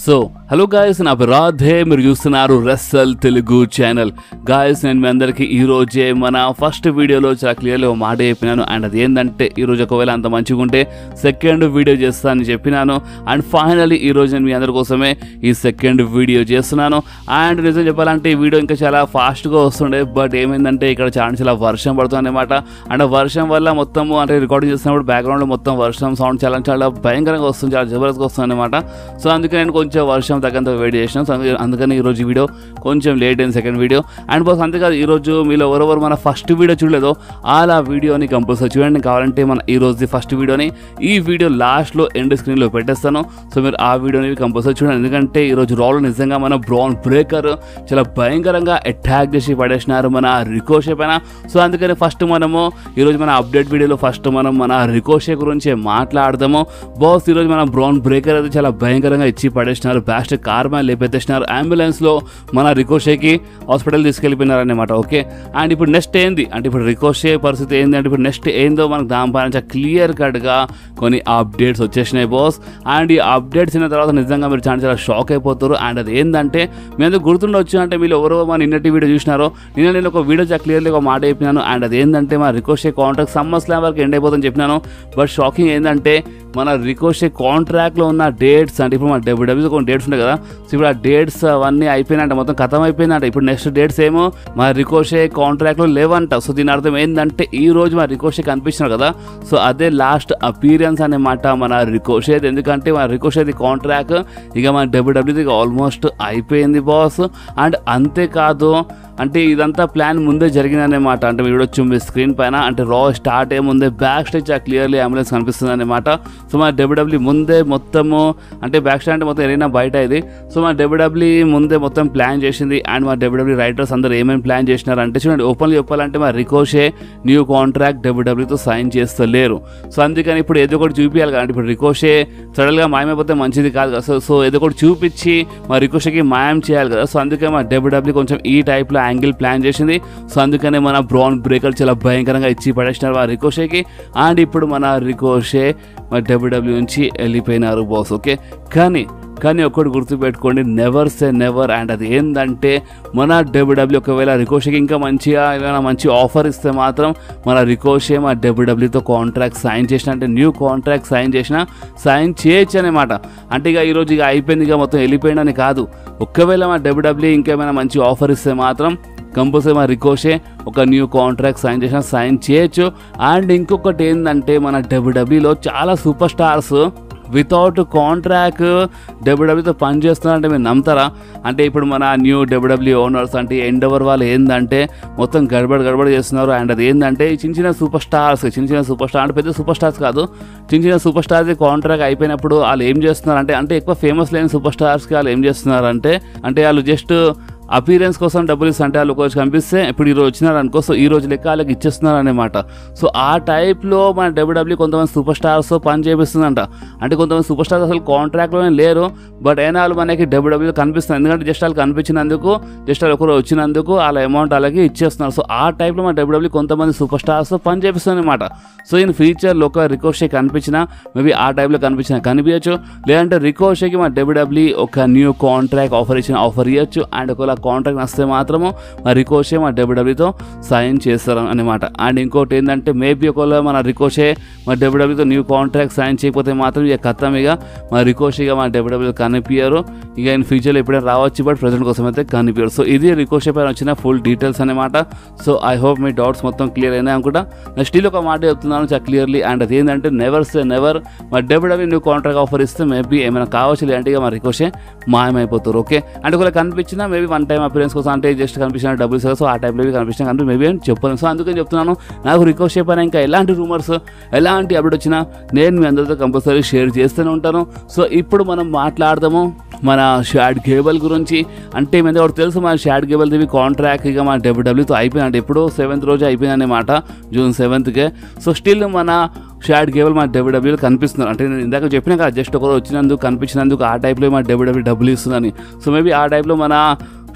So hello guys, నా పేరు రాధే, మీరు చూస్తున్నారు రెస్సల్ తెలుగు ఛానల్. గాయస్, నేను మీ అందరికీ ఈరోజే మన ఫస్ట్ వీడియోలో చాలా క్లియర్గా మాట చెప్పినాను. అండ్ అది ఏంటంటే ఈరోజు ఒకవేళ అంత మంచిగా ఉంటే సెకండ్ వీడియో చేస్తానని చెప్పినాను. అండ్ ఫైనలీ ఈరోజు నేను మీ అందరి కోసమే ఈ సెకండ్ వీడియో చేస్తున్నాను. అండ్ నిజం చెప్పాలంటే ఈ వీడియో ఇంకా చాలా ఫాస్ట్గా వస్తుండే, బట్ ఏమైందంటే ఇక్కడ చాలా వర్షం పడుతుంది అనమాట. అండ్ వర్షం వల్ల మొత్తము అంటే రికార్డింగ్ చేస్తున్నప్పుడు బ్యాక్గ్రౌండ్లో మొత్తం వర్షం సౌండ్ చాలా భయంకరంగా వస్తుంది, చాలా జబర్దస్త్గా వస్తుంది అనమాట. సో అందుకే నేను కొంచెం వర్షం తగ్గంత వెయిట్ చేసినాం. సో అందుకని ఈరోజు వీడియో కొంచెం లేట్ అయింది, సెకండ్ వీడియో. అండ్ బాస్ అంతేకాదు, ఈరోజు మీలో ఎవరెవరు మన ఫస్ట్ వీడియో చూడలేదో అలా వీడియోని కంపల్సరీ చూడండి. కావాలంటే మన ఈరోజు ఫస్ట్ వీడియోని ఈ వీడియో లాస్ట్లో ఎండ్ స్క్రీన్లో పెట్టేస్తాను. సో మీరు ఆ వీడియోని కంపల్సరీ చూడండి, ఎందుకంటే ఈరోజు రాలో నిజంగా మన బ్రౌన్ బ్రేకర్ చాలా భయంకరంగా అటాక్ చేసి పడేసినారు మన రికోషే పైన. సో అందుకని ఫస్ట్ మనము ఈరోజు మన అప్డేట్ వీడియోలో ఫస్ట్ మనం మన రికోషే గురించి మాట్లాడదాము. బాస్ ఈరోజు మన బ్రౌన్ బ్రేకర్ అయితే చాలా భయంకరంగా ఇచ్చి పడేసినారు. బ్యాస్ట్ కార్ మ్యాన్ లేపెత్తేసినారు, అంబులెన్స్లో మన రికోషేకి హాస్పిటల్ తీసుకెళ్ళిపోయినారు అనమాట. ఓకే, అండ్ ఇప్పుడు నెక్స్ట్ ఏంది అంటే ఇప్పుడు రికోషే పరిస్థితి ఏంది అంటే ఇప్పుడు నెక్స్ట్ ఏందో మనకు దానిపైన క్లియర్ కట్గా కొన్ని అప్డేట్స్ వచ్చేసినాయి బాస్. అండ్ ఈ అప్డేట్స్ అయిన తర్వాత నిజంగా మీరు చాలా షాక్ అయిపోతారు. అండ్ అది ఏంటంటే మీ అందరూ గుర్తుండొచ్చు, అంటే మీరు ఎవరో మన నిన్నటి వీడియో చూసినారో, నేను ఒక వీడియో చాలా క్లియర్లీ ఒక మాట చెప్పినాను. అండ్ అది ఏంటంటే మన రికోషే కాంట్రాక్ట్ సమ్మర్ స్లామ్ వరకు ఎండ్ అయిపోతుందని చెప్పినాను. బట్ షాకింగ్ ఏంటంటే మన రికోషే కాంట్రాక్ట్లో ఉన్న డేట్స్ అంటే ఇప్పుడు మన డబ్ల్యూడబ్ల్యూలో కొన్ని డేట్స్ ఉంటాయి కదా. సో ఇప్పుడు ఆ డేట్స్ అవన్నీ అయిపోయినంట, మొత్తం ఖతం అయిపోయిందంట. ఇప్పుడు నెక్స్ట్ డేట్స్ ఏమో మా రికోషే కాంట్రాక్ట్లో లేవంట. సో దీని అర్థం ఏంటంటే ఈ రోజు మా రికోషే కనిపించినారు కదా, సో అదే లాస్ట్ అపీరియన్స్ అన్నమాట మన రికోషేది. ఎందుకంటే మన రికోషేది కాంట్రాక్ట్ ఇక మన డబ్ల్యూడబ్ల్యూది ఆల్మోస్ట్ అయిపోయింది బాస్. అండ్ అంతేకాదు, అంటే ఇదంతా ప్లాన్ ముందే జరిగిందన్నమాట. అంటే మీరు చూడొచ్చు మీ స్క్రీన్ పైన, అంటే రా స్టార్ట్ ఏముందే బ్యాక్ స్టేజ్ క్లియర్లీ అంబులెన్స్ కనిపిస్తుంది అనమాట. సో మన డబ్ల్యూడబ్ల్యూ ముందే మొత్తము అంటే బ్యాక్ స్టాండ్ మొత్తం ఏదైనా బయట ఇది. సో మన డబ్ల్యూడబ్ల్యూ ముందే మొత్తం ప్లాన్ చేసింది. అండ్ మా డబ్ల్యూడబ్ల్యూ రైటర్స్ అందరూ ఏమేమి ప్లాన్ చేసినారు అంటే చూడండి, ఓపెన్లీ చెప్పాలంటే మా రికోషే న్యూ కాంట్రాక్ట్ డబ్ల్యూడబ్ల్యూతో సైన్ చేస్తలేరు. సో అందుకని ఇప్పుడు ఏదో ఒకటి చూపించాలి కదా. ఇప్పుడు రికోషే సడన్గా మాయమైపోతే మంచిది కాదు కదా. సో ఏదో ఒకటి చూపించి మా రికోషేకి మాయం చేయాలి కదా. సో అందుకే మా డబ్ల్యూడబ్ల్యూ కొంచెం ఈ టైప్లో యాంగిల్ ప్లాన్ చేసింది. సో అందుకనే మన బ్రౌన్ బ్రేకర్ చాలా భయంకరంగా ఇచ్చి పడేసినారు ఆ రికోషేకి. అండ్ ఇప్పుడు మన రికోషే మన డబ్ల్యూడబ్ల్యూ నుంచి వెళ్ళిపోయినారు బాస్. ఓకే, కానీ ఒక్కటి గుర్తుపెట్టుకోండి, నెవర్ సే నెవర్. అండ్ అది ఏంటంటే మన డబ్ల్యూడబ్ల్యూ ఒకవేళ రికోషేకి ఇంకా మంచిగా ఏమైనా మంచి ఆఫర్ ఇస్తే మాత్రం మన రికోషే మా డబ్ల్యూడబ్ల్యూతో కాంట్రాక్ట్ సైన్ చేసిన, అంటే న్యూ కాంట్రాక్ట్ సైన్ చేయొచ్చు అనమాట. అంటే ఇక ఈరోజు ఇక అయిపోయింది, ఇక మొత్తం వెళ్ళిపోయిందని కాదు. ఒకవేళ మా డబ్ల్యూడబ్ల్యూ ఇంకేమైనా మంచి ఆఫర్ ఇస్తే మాత్రం కంపల్సరీ మా రికోషే ఒక న్యూ కాంట్రాక్ట్ సైన్ చేయొచ్చు. అండ్ ఇంకొకటి ఏంటంటే మన డబ్ల్యూడబ్ల్యూలో చాలా సూపర్ స్టార్స్ వితౌట్ కాంట్రాక్ట్ డబ్ల్యూడబ్ల్యూతో పనిచేస్తున్నారంటే మీరు నమ్ముతారా? అంటే ఇప్పుడు మన న్యూ డబ్ల్యూడబ్ల్యూ ఓనర్స్ అంటే ఎండవర్ వాళ్ళు ఏంటంటే మొత్తం గడబడి చేస్తున్నారు. అండ్ అది ఏంటంటే చిన్న సూపర్ స్టార్స్ అంటే పెద్ద సూపర్ స్టార్స్ కాదు, చిన్న సూపర్ స్టార్స్ కాంట్రాక్ట్ అయిపోయినప్పుడు వాళ్ళు ఏం చేస్తున్నారు అంటే ఎక్కువ ఫేమస్ లేని సూపర్ స్టార్స్కి వాళ్ళు ఏం చేస్తున్నారంటే వాళ్ళు జస్ట్ అపీరెన్స్ కోసం డబ్బులు ఇస్తే, అంటే వాళ్ళు ఒకరోజు కనిపిస్తే ఇప్పుడు ఈరోజు వచ్చినారు అనుకో, సో ఈ రోజు లెక్క వాళ్ళకి ఇచ్చేస్తున్నారు అనమాట. సో ఆ టైప్లో మన డబ్ల్యూడబ్ల్యూ కొంతమంది సూపర్ స్టార్స్ పని చేపిస్తుందంట. అంటే కొంతమంది సూపర్ స్టార్స్ అసలు కాంట్రాక్ట్లోనే లేరు, బట్ అయినా వాళ్ళు మనకి డబ్ల్యూడబ్ల్యూ కనిపిస్తుంది. ఎందుకంటే జస్ట్ వాళ్ళు కనిపించినందుకు, జస్ట్ వాళ్ళు ఒకరోజు వచ్చినందుకు వాళ్ళ అమౌంట్ వాళ్ళకి ఇచ్చేస్తున్నారు. సో ఆ టైప్లో మన డబ్ల్యూడబ్ల్యూ కొంతమంది సూపర్ స్టార్స్ పని చేపిస్తుంది అనమాట. సో ఇన్ ఫ్యూచర్లో ఒక రికోషే కనిపించినా మేబీ ఆ టైప్లో కనిపించచ్చు, లేదంటే రికోషేకి మా డబ్ల్యూడబ్ల్యూ ఒక న్యూ కాంట్రాక్ట్ ఆఫర్ ఇవ్వచ్చు. అండ్ ఒకవేళ కాంట్రాక్ట్ వస్తే మాత్రము మా రికోషే మా డబ్ల్యూడబ్ల్యూతో సైన్ చేస్తారు అనమాట. అండ్ ఇంకోటి ఏంటంటే మేబీ ఒకవేళ మన రికోషే మా డబ్ల్యూడబ్ల్యూతో న్యూ కాంట్రాక్ట్ సైన్ చేయకపోతే మాత్రం ఇక ఖతం, ఇక మా రికోషేగా మా డబ్ల్యూడబ్ల్యూ కనిపించారు. ఇక ఇన్ ఫ్యూచర్లో ఎప్పుడైనా రావచ్చు, బట్ ప్రజెంట్ కోసం అయితే కనిపించారు. సో ఇది రికోషే పైన వచ్చిన ఫుల్ డీటెయిల్స్ అనమాట. So I hope me doubts మొత్తం క్లియర్ అయినాయి అనుకుంటా. నా స్టిల్ ఒక మాట చెప్తున్నాను చాలా క్లియర్లీ, అండ్ అది ఏంటంటే నెవర్ సే నెవర్. మా డబ్ల్యూడబ్ల్యూ న్యూ కాంట్రాక్ట్ ఆఫర్ ఇస్తే మేబీ ఏమైనా కావచ్చు, లేదంటే ఇక మా రికోషే మాయమైపోతారు. ఓకే, అంటే ఒకవేళ కనిపించినా మేబీ వన్ టైం అపీరెన్స్ కోసం, అంటే జస్ట్ కనిపించిన డబ్బులు సో ఆ టైప్లో కనిపించిన మేబీ అని చెప్పాను. సో అందుకని చెప్తున్నాను, నాకు రికోషే పైన ఇంకా ఎలాంటి రూమర్స్ ఎలాంటి అప్డేట్ వచ్చినా నేను మీ అందరితో కంపల్సరీ షేర్ చేస్తూనే ఉంటాను. సో ఇప్పుడు మనం మాట్లాడదాము మన షాడ్ గేబుల్ గురించి. అంటే మీద ఒకటి తెలుసు, మన షాడ్ గేబుల్ దివి కాంట్రాక్ట్ ఇక మన డబ్ల్యూడబ్ల్యూతో అయిపోయింది, అంటే ఎప్పుడో 7th రోజు అయిపోయిందన్నమాట, June 7th. సో స్టిల్ మన షాడ్ గేబుల్ మా డబ్ల్యూడబ్ల్యూలో కనిపిస్తున్నారు. అంటే నేను ఇందాక చెప్పినా కదా, జస్ట్ ఒకరోజు వచ్చినందుకు కనిపించినందుకు ఆ టైప్లో మా డబ్ల్యూడబ్ల్యూ డబ్బులు ఇస్తుందని. సో మేబీ ఆ టైప్లో మన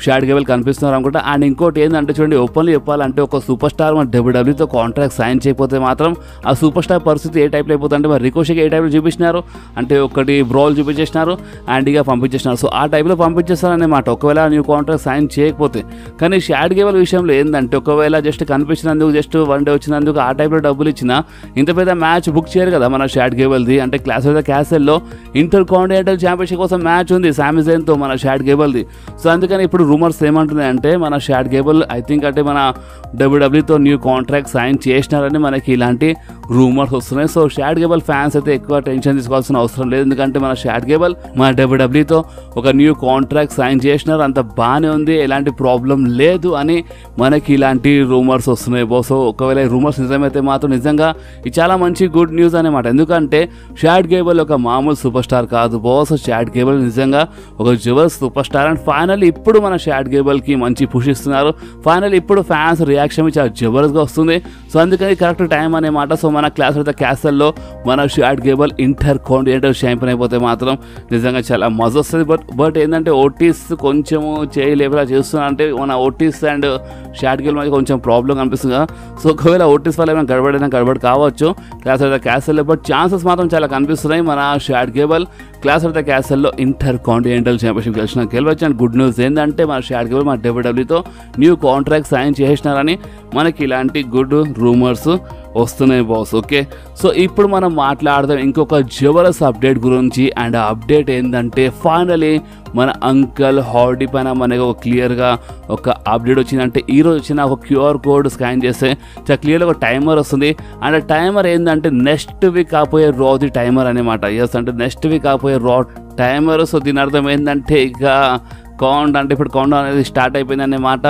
షాడ్ గేబుల్ కనిపిస్తున్నారు అనుకుంటా. అండ్ ఇంకోటి ఏంటంటే చూడండి, ఓపెన్లీ చెప్పాలంటే ఒక సూపర్ స్టార్ మన డబ్ల్యూడబ్ల్యూతో కాంట్రాక్ట్ సైన్ చేయకపోతే మాత్రం ఆ సూపర్ స్టార్ పరిస్థితి ఏ టైప్లో అయిపోతుంది అంటే, మరి రికోషికి ఏ టైప్లో చూపించినారు అంటే ఒకటి బ్రాల్ చూపించేసినారు అండ్ ఇక పంపించేసినారు. సో ఆ టైప్లో పంపించేస్తారన్నమాట ఒకవేళ న్యూ కాంట్రాక్ట్ సైన్ చేయకపోతే. కానీ షాడ్ గేబుల్ విషయంలో ఏంటంటే ఒకవేళ జస్ట్ కనిపించినందుకు జస్ట్ వన్ డే వచ్చినందుకు ఆ టైప్లో డబ్బులు ఇచ్చినా ఇంత పెద్ద మ్యాచ్ బుక్ చేయరు కదా మన షాడ్ గేబుల్ది. అంటే క్లాష్ ఆఫ్ ద క్యాసెల్లో ఇంటర్ కాంటినెంటల్ ఛాంపియన్షిప్ కోసం మ్యాచ్ ఉంది సామి జైన్తో మన షాడ్ గేబుల్ది. సో అందుకని ఇప్పుడు రూమర్స్ ఏమంటున్నాయి అంటే మన షాడ్ గేబుల్ ఐ థింక్ అంటే మన డబ్ల్యూడబ్ల్యూతో న్యూ కాంట్రాక్ట్ సైన్ చేసినారని మనకి ఇలాంటి రూమర్స్ వస్తున్నాయి. సో షాడ్ గేబుల్ ఫ్యాన్స్ అయితే ఎక్కువ టెన్షన్ తీసుకోవాల్సిన అవసరం లేదు, ఎందుకంటే మన షాడ్ గేబుల్ మన డబ్ల్యూడబ్ల్యూతో ఒక న్యూ కాంట్రాక్ట్ సైన్ చేసినారు, అంత బాగానే ఉంది, ఎలాంటి ప్రాబ్లం లేదు అని మనకి ఇలాంటి రూమర్స్ వస్తున్నాయి. సో ఒకవేళ ఈ రూమర్స్ నిజమైతే మాత్రం నిజంగా ఇది చాలా మంచి గుడ్ న్యూస్ అనమాట. ఎందుకంటే షాడ్ గేబుల్ ఒక మామూలు సూపర్ స్టార్ కాదు బాస్. షాడ్ గేబుల్ నిజంగా ఒక జబర్దస్త్ సూపర్ స్టార్. అండ్ ఫైనల్ ఇప్పుడు మన షాడ్ గేబుల్కి మంచి పుష్ ఇస్తున్నారు. ఫైనల్ ఇప్పుడు ఫ్యాన్స్ రియాక్షన్ చాలా జబర్దస్త్గా వస్తుంది. సో అందుకని కరెక్ట్ టైం అనమాట. సో మన క్లాష్ ఆఫ్ ద క్యాసెల్లో మన Chad gable inter continental champion అయిపోతే మాత్రం నిజంగా చాలా మజా వస్తుంది. బట్ ఏంటంటే ఓటీస్ కొంచెము చేయలేవలా చేస్తున్నా అంటే మన ఓటీస్ అండ్ షాడ్ గేబుల్ మధ్య కొంచెం ప్రాబ్లం కనిపిస్తుంది కదా. సో ఒకవేళ ఓటీస్ వల్ల ఏమైనా గడబడి కావచ్చు క్లాష్ ఆఫ్ ద క్యాసెల్లో, బట్ ఛాన్సెస్ మాత్రం చాలా కనిపిస్తున్నాయి మన Chad Gable clash of the క్యాసెల్లో ఇంటర్ కాంటినెంటల్ ఛాంపియన్షిప్ గెలవచ్చు. అండ్ గుడ్ న్యూస్ ఏంటంటే మన షాడ్ గేబుల్ మన డబ్ల్యూడబ్ల్యూతో న్యూ కాంట్రాక్ట్ సైన్ చేసినారని మనకి ఇలాంటి గుడ్ రూమర్స్ వస్తున్నాయి బాస్. ఓకే, సో ఇప్పుడు మనం మాట్లాడదాం ఇంకొక జబర్దస్త్ అప్డేట్ గురించి. అండ్ ఆ అప్డేట్ ఏంటంటే ఫైనలీ మన అంకల్ హార్డీ పైన మనకి ఒక క్లియర్గా ఒక అప్డేట్ వచ్చిందంటే ఈరోజు వచ్చిన ఒక క్యూఆర్ కోడ్ స్కాన్ చేస్తే చాలా క్లియర్గా ఒక టైమర్ వస్తుంది. అండ్ ఆ టైమర్ ఏంటంటే నెక్స్ట్ వీక్ కాపోయే రాది టైమర్ అనమాట. ఎస్ అంటే నెక్స్ట్ వీక్ కాపోయే రా టైమర్. సో దీని అర్థం ఏంటంటే ఇక కౌంట్ అంటే ఇప్పుడు కౌంట్ అనేది స్టార్ట్ అయిపోయింది అన్నమాట.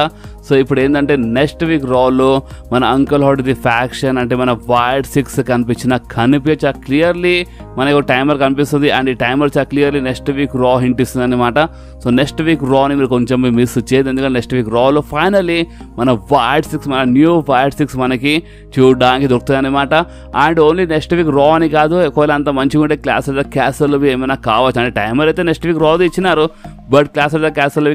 సో ఇప్పుడు ఏంటంటే నెక్స్ట్ వీక్ రాలో మన అంకల్ హార్డీ ఫ్యాక్షన్ అంటే మన వైడ్ 6 కనిపించా క్లియర్లీ మనకి ఒక టైమర్ కనిపిస్తుంది. అండ్ ఈ టైమర్ చాలా క్లియర్లీ నెక్స్ట్ వీక్ రా హింట్ ఇస్తుంది అనమాట. సో నెక్స్ట్ వీక్ రాని మీరు కొంచెం మిస్ చేయదు, ఎందుకంటే నెక్స్ట్ వీక్ రాలో ఫైనలీ మన వైడ్ 6 మన న్యూ వైడ్ 6 మనకి చూడడానికి దొరుకుతుంది అనమాట. అండ్ ఓన్లీ నెక్స్ట్ వీక్ రా అని కాదు, ఒకవేళ అంత మంచిగా ఉంటే క్లాస్ ఆఫ్ ద క్యాసెల్లో ఏమైనా కావచ్చు. అంటే టైమర్ అయితే నెక్స్ట్ వీక్ రాదు ఇచ్చినారు, బట్ క్లాస్ ఆఫ్ ద క్యాసెల్లో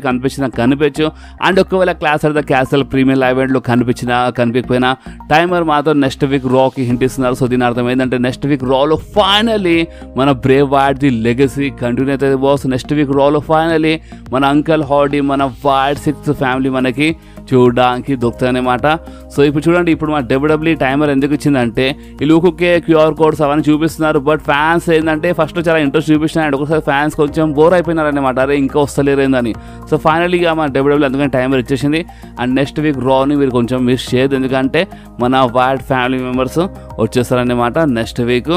కనిపించు. అండ్ ఒకవేళ clash of the castle premier ఈవెంట్లో కనిపించకపోయినా టైమర్ మాత్రం నెక్స్ట్ వీక్ రాకి హింట్ ఇస్తున్నారు. సో దీని అర్థం ఏంటంటే నెక్స్ట్ వీక్ రాలో ఫైనలీ మన Bray Wyatt the legacy continue అవుతుంది బాస్. నెక్స్ట్ వీక్ రాలో ఫైనలీ మన అంకల్ హార్డీ మన వైడ్ 6 ఫ్యామిలీ మనకి చూడడానికి దొరుకుతుంది అనమాట. సో ఇప్పుడు చూడండి, ఇప్పుడు మన డబ్ల్యూడబ్ల్యూ టైమర్ ఎందుకు ఇచ్చిందంటే ఈ లూకుకే క్యూఆర్ కోడ్స్ అవన్నీ చూపిస్తున్నారు, బట్ ఫ్యాన్స్ ఏంటంటే ఫస్ట్ చాలా ఇంట్రెస్ట్ చూపిస్తున్నారు. అండ్ ఒకసారి ఫ్యాన్స్ కొంచెం బోర్ అయిపోయినారు అనమాట, అరే ఇంకా వస్తలేరేందని. సో ఫైనలీగా మన డబ్ల్యూడబ్ల్యూ అందుకని టైమర్ ఇచ్చేసింది. అండ్ నెక్స్ట్ వీక్ రాని మీరు కొంచెం మిస్ చేయదు, ఎందుకంటే మన వైడ్ ఫ్యామిలీ మెంబర్స్ వచ్చేస్తారన్నమాట నెక్స్ట్ వీక్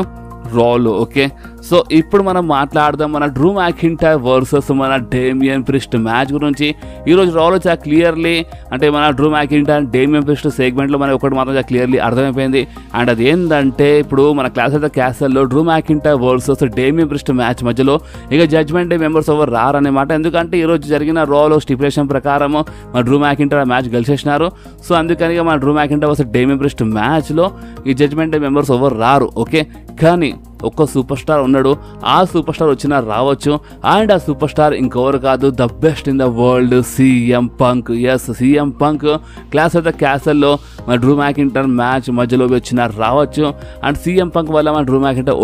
రాలు. ఓకే, సో ఇప్పుడు మనం మాట్లాడదాం మన డ్రూ మ్యాకింటైర్ వర్సెస్ మన డేమియన్ ప్రిస్ట్ మ్యాచ్ గురించి. ఈరోజు రాలో చాలా క్లియర్లీ అంటే మన డ్రూ మ్యాకింటైర్ డేమియన్ ప్రిస్ట్ సెగ్మెంట్లో మనకి ఒకటి మాత్రం చాలా క్లియర్లీ అర్థమైపోయింది. అండ్ అది ఏంటంటే ఇప్పుడు మన క్లాస్ ఆఫ్ ద క్యాసెల్లో Drew McIntyre versus Damian Priest match మధ్యలో ఇక జడ్జ్మెంట్ డే మెంబర్స్ ఎవరు రారన్నమాట. ఎందుకంటే ఈరోజు జరిగిన రాలో స్టిపులేషన్ ప్రకారం మన డ్రూ మ్యాకింటైర్ మ్యాచ్ గెలిచేసినారు. సో అందుకని మన Drew McIntyre versus Damian priest మ్యాచ్లో ఈ జడ్జ్మెంట్ డే మెంబర్స్ ఎవరు రారు. ఓకే, కానీ ఒక్క సూపర్ స్టార్ ఉన్నాడు, ఆ సూపర్ స్టార్ వచ్చినా రావచ్చు. అండ్ ఆ సూపర్ స్టార్ ఇంకెవరు కాదు, the best in the world CM Punk. Yes, CM Punk clash of the క్యాసెల్లో మన డ్రూ మ్యాకింటైర్ మ్యాచ్ మధ్యలో వచ్చినా రావచ్చు. అండ్ CM Punk వల్ల మన డ్రూ మ్యాకింటైర్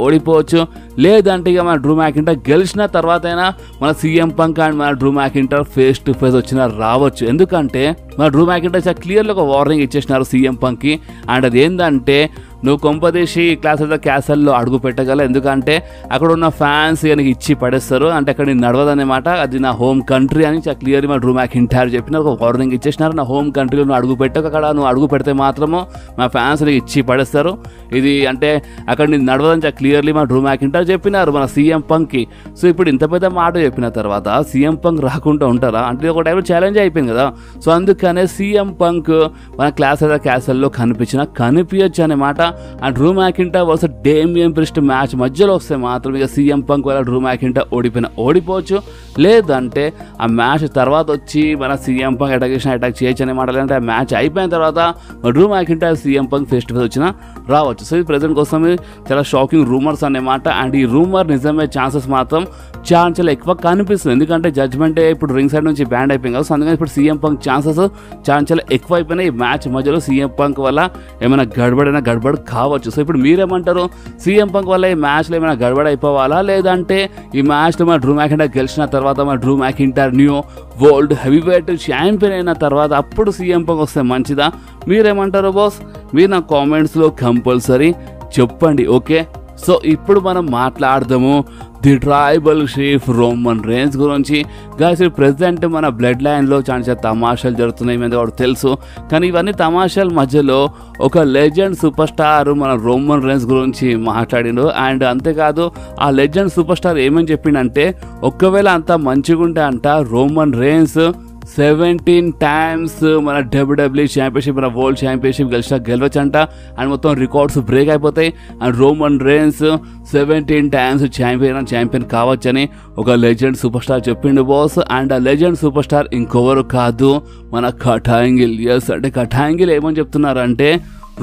ఓడిపోవచ్చు, లేదంటే ఇక మన డ్రూ మ్యాకింటైర్ గెలిచిన తర్వాత అయినా మన CM Punk అండ్ మన Drew McIntyre face to face వచ్చినా రావచ్చు. ఎందుకంటే మన డ్రూ మ్యాకింటైర్ చాలా క్లియర్గా ఒక వార్నింగ్ ఇచ్చేసినారు CM Punkకి. అండ్ అది ఏంటంటే నువ్వు కొంపదేశి క్లాస్ ఆఫ్ ద క్యాసెల్లో అడుగు పెట్టగల, ఎందుకంటే అక్కడ ఉన్న ఫ్యాన్స్ కనుక ఇచ్చి పడేస్తారు, అంటే అక్కడ నడవదన్నమాట, అది నా హోమ్ కంట్రీ అని చాలా క్లియర్గా మా డ్రూ మ్యాకింటైర్ చెప్పినారు, ఒక వార్నింగ్ ఇచ్చేసినారు. నా హోమ్ కంట్రీలో నువ్వు అడుగు పెట్టక, అక్కడ నువ్వు అడుగు పెడితే మాత్రము మా ఫ్యాన్స్ నీకు ఇచ్చి పడేస్తారు, ఇది అంటే అక్కడ నేను నడవదని చాలా క్లియర్లీ మా డ్రూ మ్యాకింటైర్ చెప్పినారు మన CM Punkకి. సో ఇప్పుడు ఇంత పెద్ద మాట చెప్పిన తర్వాత CM Punk రాకుండా ఉంటారా అంటే ఒక టైంలో ఛాలెంజ్ అయిపోయింది కదా. సో అందుకనే CM Punk మన క్లాస్ ఆఫ్ ద క్యాసెల్లో కనిపించచ్చు అన్నమాట. And Drew McIntyre versus Damian Priest match మధ్యలో వస్తే మాత్రం ఇక CM Punk వల్ల డ్రూ మ్యాకింటైర్ ఓడిపోవచ్చు, లేదంటే ఆ మ్యాచ్ తర్వాత వచ్చి మన CM Punk అటాక్ చేయొచ్చు అనే మాట. లేదంటే ఆ మ్యాచ్ అయిపోయిన తర్వాత Drew McIntyre CM Punk face to face వచ్చినా రావచ్చు. సో ఇది ప్రజెంట్ కోసం చాలా షాకింగ్ రూమర్స్ అన్నమాట. అండ్ ఈ రూమర్ నిజమే ఛాన్సెస్ మాత్రం చాలా ఎక్కువ కనిపిస్తుంది. ఎందుకంటే జడ్జ్మెంట్ ఇప్పుడు రింగ్ సైడ్ నుంచి బ్యాండ్ అయిపోయింది కదా. సో అందుకని ఇప్పుడు సీఎం పంక్ ఛాన్సెస్ చాలా ఎక్కువ అయిపోయినాయి. ఈ మ్యాచ్ మధ్యలో సీఎం పంక్ వల్ల ఏమైనా గడబడి కావచ్చు. సో ఇప్పుడు మీరేమంటారు? సీఎం పంక్ వల్ల ఈ మ్యాచ్లో ఏమైనా గడబడి అయిపోవాలా, లేదంటే ఈ మ్యాచ్లో మన డ్రూ మ్యాకింటైర్ గెలిచిన తర్వాత మన Drew McIntyre new world heavyweight champion అయిన తర్వాత అప్పుడు సీఎం పంక్ వస్తే మంచిదా? మీరేమంటారు బాస్? మీరు నా కామెంట్స్లో కంపల్సరీ చెప్పండి. ఓకే, సో ఇప్పుడు మనం మాట్లాడదాము the tribal chief Roman rains గురించి. గాయ్స్ ప్రెసెంట్ మన బ్లడ్ లైన్లో చాలా తమాషాలు జరుగుతున్నాయి, మీద కూడా తెలుసు. కానీ ఇవన్నీ తమాషాల మధ్యలో ఒక లెజెండ్ సూపర్ స్టార్ మన రోమన్ రేన్స్ గురించి మాట్లాడిండు. అండ్ అంతేకాదు ఆ లెజెండ్ సూపర్ స్టార్ ఏమని చెప్పిండంటే, ఒకవేళ అంత మంచిగా ఉంటే అంట రోమన్ రేన్స్ 17 times మన WWE ఛాంపియన్షిప్, మన వరల్డ్ ఛాంపియన్షిప్ గెలవచ్చంట. అండ్ మొత్తం రికార్డ్స్ బ్రేక్ అయిపోతాయి. And Roman Reigns 17 times champion కావచ్చని ఒక లెజెండ్ సూపర్ స్టార్ చెప్పిండు బాస్. అండ్ ఆ లెజెండ్ సూపర్ స్టార్ ఇంకొవరు కాదు, మన కట్ యాంగిల్. ఎస్, అంటే కట్ యాంగిల్ ఏమని చెప్తున్నారంటే,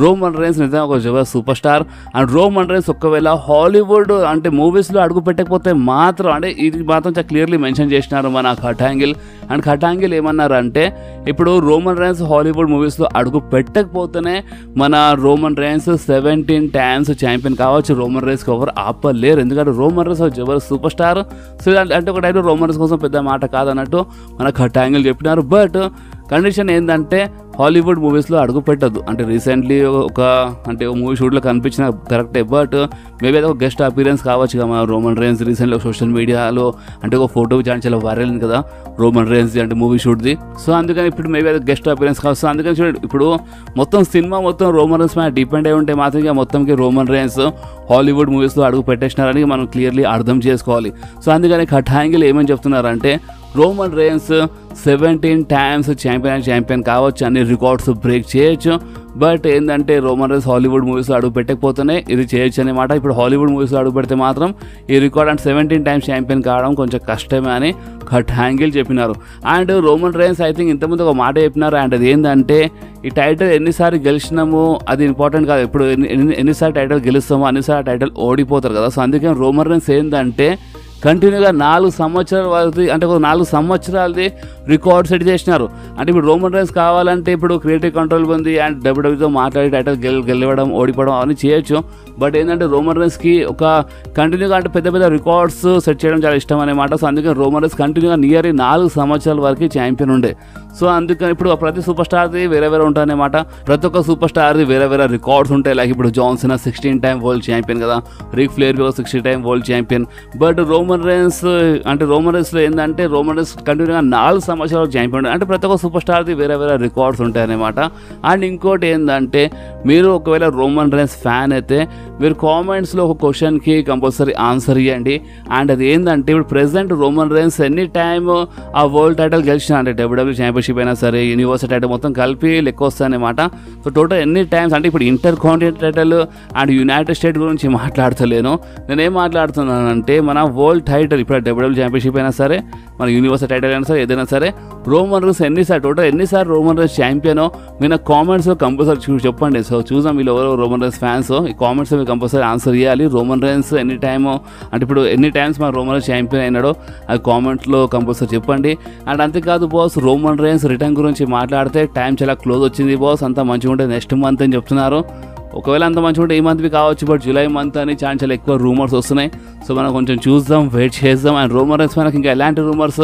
రోమన్ రేన్స్ నిజంగా ఒక జబర్దస్త్ super star. And Roman Reigns ఒకవేళ హాలీవుడ్ అంటే మూవీస్లో అడుగు పెట్టకపోతే మాత్రం, అంటే ఇది మాత్రం చాలా క్లియర్లీ మెన్షన్ చేసినారు మన Kurt angle. And cut angle ఏమన్నారంటే, ఇప్పుడు రోమన్ రేన్స్ హాలీవుడ్ మూవీస్లో అడుగు పెట్టకపోతేనే మన రోమన్ రేన్స్ 17 times ఛాంపియన్ కావచ్చు. రోమన్ రేన్స్కి ఎవరు ఆపలేరు, ఎందుకంటే రోమన్ రేన్స్ ఒక జబర్దస్త్ సూపర్ స్టార్. సో అంటే ఒక టైంలో రోమన్ రేన్స్ కోసం పెద్ద మాట కాదన్నట్టు మన కట్ యాంగిల్ చెప్పినారు. బట్ కండిషన్ ఏంటంటే హాలీవుడ్ మూవీస్లో అడుగు పెట్టద్దు. అంటే రీసెంట్లీ ఒక మూవీ షూట్లో కనిపించిన కరెక్టే, బట్ మేబీ అది ఒక గెస్ట్ అపీరెన్స్ కావచ్చు కదా మన రోమన్ రేన్స్. రీసెంట్లీ సోషల్ మీడియాలో అంటే ఒక ఫోటో చాలా వైరల్ అయింది కదా రోమన్ రేన్స్ అంటే మూవీ షూట్ది. సో అందుకని ఇప్పుడు మేబీ అది గెస్ట్ అపీరెన్స్ కావచ్చు. అందుకని చూడండి, ఇప్పుడు మొత్తం సినిమా మొత్తం రోమన్ రేన్స్ మీద డిపెండ్ అయి ఉంటే మాత్రం ఇక మొత్తంకి రోమన్ రేన్స్ హాలీవుడ్ మూవీస్లో అడుగు పెట్టేసినారని మనం క్లియర్లీ అర్థం చేసుకోవాలి. సో అందుకని కట్ యాంగిల్ ఏమని చెప్తున్నారంటే, రోమన్ రేన్స్ 17 times ఛాంపియన్ కావచ్చు, అన్ని రికార్డ్స్ బ్రేక్ చేయొచ్చు. బట్ ఏంటంటే రోమన్ రేన్స్ హాలీవుడ్ మూవీస్లో అడుగు పెట్టకపోతేనే ఇది చేయొచ్చు అనమాట. ఇప్పుడు హాలీవుడ్ మూవీస్లో అడుగు పెడితే మాత్రం ఈ రికార్డ్ అంటే 17 times ఛాంపియన్ కావడం కొంచెం కష్టమే అని కట్ యాంగిల్ చెప్పినారు. And Roman rains I think ఇంతకుముందు ఒక మాట చెప్పినారు. అండ్ అది ఏంటంటే, ఈ టైటిల్ ఎన్నిసార్లు గెలిచినాము అది ఇంపార్టెంట్ కాదు, ఇప్పుడు ఎన్నిసార్లు టైటిల్ గెలుస్తామో అన్నిసార్లు టైటిల్ ఓడిపోతారు కదా. సో అందుకని రోమన్ రేన్స్ ఏంటంటే కంటిన్యూగా 4 సంవత్సరాల వరకు, అంటే ఒక 4 సంవత్సరాలది రికార్డ్ సెట్ చేసినారు. అంటే ఇప్పుడు రోమన్ రేన్స్ కావాలంటే ఇప్పుడు క్రియేటివ్ కంట్రోల్ ఉంది అండ్ డబ్ల్యూడబ్ల్యూతో మాట్లాడి టైటిల్ గెలవడం ఓడిపోవడం అవన్నీ చేయొచ్చు. బట్ ఏంటంటే రోమన్ రేన్స్కి ఒక కంటిన్యూగా అంటే పెద్ద పెద్ద రికార్డ్స్ సెట్ చేయడం చాలా ఇష్టం అనమాట. సో అందుకని రోమన్ రేన్స్ కంటిన్యూగా నియర్లీ 4 సంవత్సరాల వరకు ఛాంపియన్ ఉండే. సో అందుకని ఇప్పుడు ప్రతి సూపర్ స్టార్ది వేరే ఉంటాయన్నమాట. ప్రతి ఒక్క సూపర్ స్టార్ది వేరే రికార్డ్స్ ఉంటాయి. లైక్ ఇప్పుడు జాన్సన్ 16 time వరల్డ్ ఛాంపియన్ కదా, Ric Flair 60 time world champion. But Roman రేన్స్లో ఏంటంటే రోమన్ రేన్స్ కంటిన్యూగా 4 సంవత్సరాలు ఛాంపియన్. అంటే ప్రతి ఒక్క సూపర్ స్టార్ది వేరే రికార్డ్స్ ఉంటాయన్నమాట. అండ్ ఇంకోటి ఏంటంటే, మీరు ఒకవేళ రోమన్ రేన్స్ ఫ్యాన్ అయితే మీరు కామెంట్స్లో ఒక క్వశ్చన్కి కంపల్సరీ ఆన్సర్ ఇవ్వండి. అండ్ అది ఏంటంటే, ఇప్పుడు ప్రెసెంట్ రోమన్ రేన్స్ ఎన్ని టైమ్ ఆ వరల్డ్ టైటిల్ గెలిచిన, అంటే డబ్ల్యూడబ్ల్యూ ఛాంపియన్షిప్ అయినా సరే యూనివర్సల్ టైటిల్ మొత్తం కలిపి లెక్క వస్తాయన్నమాట. సో టోటల్ ఎన్ని టైమ్స్ అంటే ఇప్పుడు inter continental title and United state గురించి మాట్లాడతలేను. నేనేం మాట్లాడుతున్నానంటే, మన వరల్డ్ టైటిల్ ఇప్పుడు డబ్ల్యూడబ్ల్యూ ఛాంపియన్షిప్ అయినా సరే మన యూనివర్సల్ టైటిల్ అయినా సరే ఏదైనా సరే రోమన్ రేన్స్ టోటల్ ఎన్నిసార్లు రోమన్ రేన్స్ ఛాంపియనో మీరు కామెంట్స్లో కంపల్సరీ చెప్పండి. సో చూసాం వీళ్ళు ఎవరో రోమన్ రేన్స్ ఫ్యాన్స్, ఈ కామెంట్స్లో మీరు కంపల్సరీ ఆన్సర్ చేయాలి. రోమన్ రేన్స్ ఎన్ని టైమో అంటే ఇప్పుడు ఎన్ని టైమ్స్ మన రోమన్ రేన్స్ ఛాంపియన్ అయినాడో అది కామెంట్లో కంపల్సరీ చెప్పండి. అండ్ అంతేకాదు బాస్, రోమన్ రేన్స్ రిటర్న్ గురించి మాట్లాడితే టైం చాలా క్లోజ్ వచ్చింది బాస్. అంతా మంచిగా ఉంటే నెక్స్ట్ మంత్ అని చెప్తున్నారు. ఒకవేళ అంత మంచిగా ఉంటే ఈ మంత్వి కావచ్చు, బట్ జూలై మంత్ అని చాలా ఎక్కువ రూమర్స్ వస్తున్నాయి. సో మనం కొంచెం చూద్దాం, వెయిట్ చేద్దాం. అండ్ రూమర్స్ మనకి ఇంకా ఎలాంటి రూమర్స్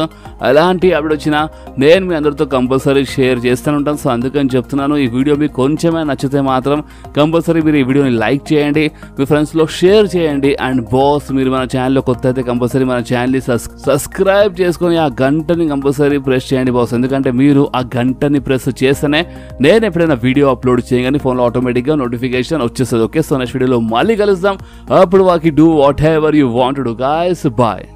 ఎలాంటి అప్డేట్ వచ్చినా నేను మీ అందరితో కంపల్సరీ షేర్ చేస్తూనే ఉంటాను. సో అందుకని చెప్తున్నాను, ఈ వీడియో మీకు కొంచెమే నచ్చితే మాత్రం కంపల్సరీ మీరు ఈ వీడియోని లైక్ చేయండి, మీ ఫ్రెండ్స్లో షేర్ చేయండి. అండ్ బాస్, మీరు మన ఛానల్లో కొత్త అయితే కంపల్సరీ మన ఛానల్ని సబ్స్క్రైబ్ చేసుకొని ఆ గంటని కంపల్సరీ ప్రెస్ చేయండి బాస్. ఎందుకంటే మీరు ఆ గంటని ప్రెస్ చేస్తేనే నేను ఎప్పుడైనా వీడియో అప్లోడ్ చేయగానే ఫోన్లో ఆటోమేటిక్గా నోటిఫికేషన్ వచ్చేస్తుంది. ఓకే, సో నెక్స్ట్ వీడియోలో మళ్ళీ కలుద్దాం. అప్పుడు వాకి do whatever you want to do. Guys, bye.